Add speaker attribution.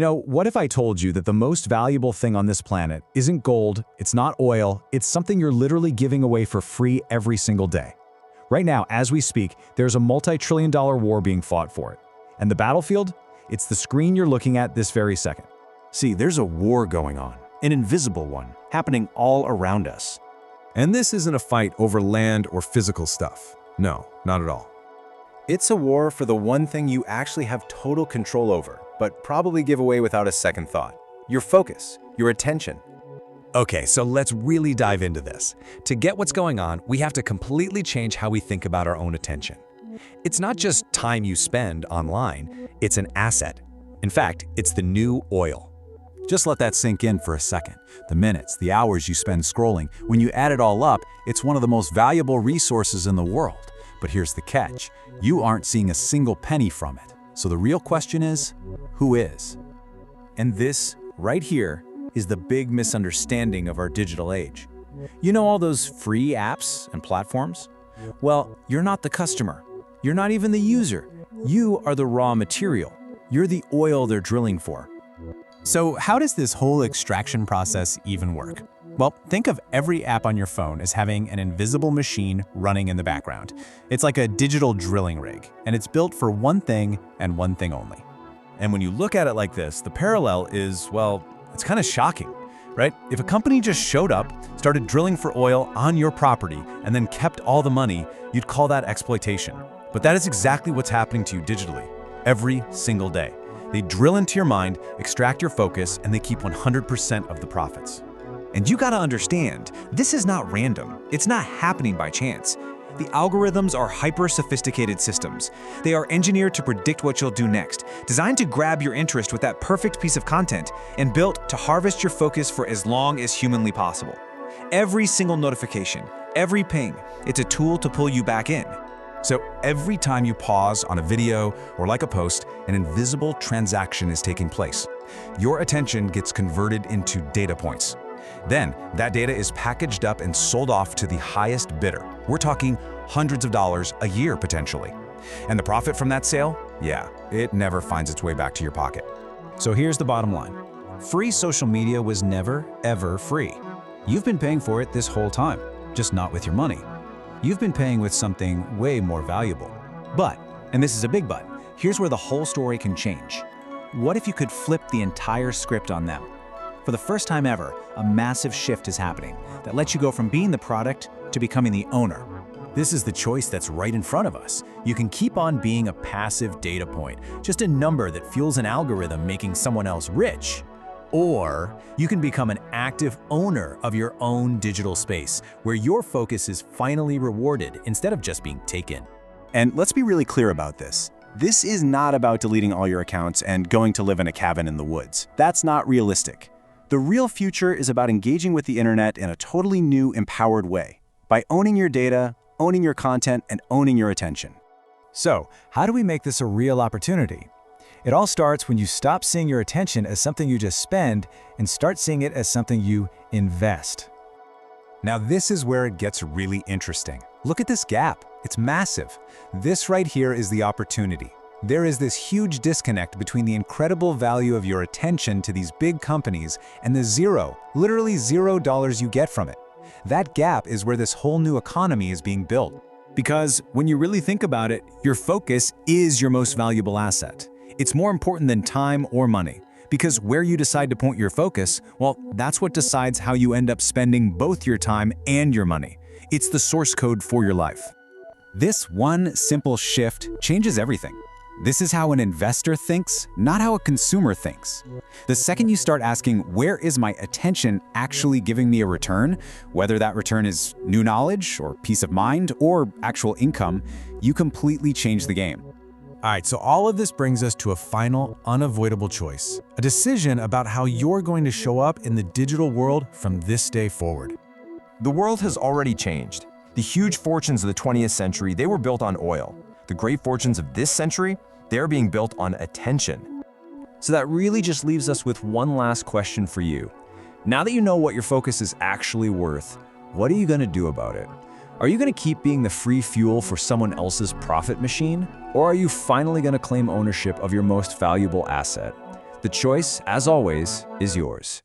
Speaker 1: What if I told you that the most valuable thing on this planet isn't gold, it's not oil, it's something you're literally giving away for free every single day? Right now, as we speak, there's a multi-trillion-dollar war being fought for it. And the battlefield? It's the screen you're looking at this very second.
Speaker 2: See, there's a war going on, an invisible one, happening all around us.
Speaker 3: And this isn't a fight over land or physical stuff. No, not at all.
Speaker 4: It's a war for the one thing you actually have total control over, but probably give away without a second thought. Your focus, your attention.
Speaker 5: Okay, so let's really dive into this. To get what's going on, we have to completely change how we think about our own attention. It's not just time you spend online, it's an asset. In fact, it's the new oil.
Speaker 2: Just let that sink in for a second. The minutes, the hours you spend scrolling, when you add it all up, it's one of the most valuable resources in the world. But here's the catch. You aren't seeing a single penny from it. So the real question is, who is? And this, right here, is the big misunderstanding of our digital age. You know all those free apps and platforms? Well, you're not the customer. You're not even the user. You are the raw material. You're the oil they're drilling for.
Speaker 6: So how does this whole extraction process even work? Well, think of every app on your phone as having an invisible machine running in the background. It's like a digital drilling rig, and it's built for one thing and one thing only.
Speaker 2: And when you look at it like this, the parallel is, well, it's kind of shocking, right? If a company just showed up, started drilling for oil on your property, and then kept all the money, you'd call that exploitation. But that is exactly what's happening to you digitally, every single day. They drill into your mind, extract your focus, and they keep 100% of the profits.
Speaker 7: And you gotta understand, this is not random. It's not happening by chance. The algorithms are hyper-sophisticated systems. They are engineered to predict what you'll do next, designed to grab your interest with that perfect piece of content, and built to harvest your focus for as long as humanly possible. Every single notification, every ping, it's a tool to pull you back in.
Speaker 5: So every time you pause on a video or like a post, an invisible transaction is taking place. Your attention gets converted into data points. Then, that data is packaged up and sold off to the highest bidder. We're talking hundreds of dollars a year, potentially. And the profit from that sale? Yeah, it never finds its way back to your pocket.
Speaker 2: So here's the bottom line. Free social media was never, ever free. You've been paying for it this whole time, just not with your money. You've been paying with something way more valuable. But, and this is a big but, here's where the whole story can change. What if you could flip the entire script on them? For the first time ever, a massive shift is happening that lets you go from being the product to becoming the owner. This is the choice that's right in front of us. You can keep on being a passive data point, just a number that fuels an algorithm making someone else rich. Or you can become an active owner of your own digital space, where your focus is finally rewarded instead of just being taken.
Speaker 4: And let's be really clear about this. This is not about deleting all your accounts and going to live in a cabin in the woods. That's not realistic. The real future is about engaging with the internet in a totally new, empowered way, by owning your data, owning your content, and owning your attention.
Speaker 2: So, how do we make this a real opportunity? It all starts when you stop seeing your attention as something you just spend and start seeing it as something you invest.
Speaker 5: Now this is where it gets really interesting. Look at this gap. It's massive. This right here is the opportunity. There is this huge disconnect between the incredible value of your attention to these big companies and the zero, literally $0 you get from it. That gap is where this whole new economy is being built.
Speaker 2: Because when you really think about it, your focus is your most valuable asset. It's more important than time or money. Because where you decide to point your focus, well, that's what decides how you end up spending both your time and your money. It's the source code for your life. This one simple shift changes everything. This is how an investor thinks, not how a consumer thinks. The second you start asking, where is my attention actually giving me a return, whether that return is new knowledge or peace of mind or actual income, you completely change the game.
Speaker 3: All right, so all of this brings us to a final, unavoidable choice. A decision about how you're going to show up in the digital world from this day forward.
Speaker 8: The world has already changed. The huge fortunes of the 20th century, they were built on oil. The great fortunes of this century, they're being built on attention. So that really just leaves us with one last question for you. Now that you know what your focus is actually worth, what are you going to do about it? Are you going to keep being the free fuel for someone else's profit machine? Or are you finally going to claim ownership of your most valuable asset?
Speaker 7: The choice, as always, is yours.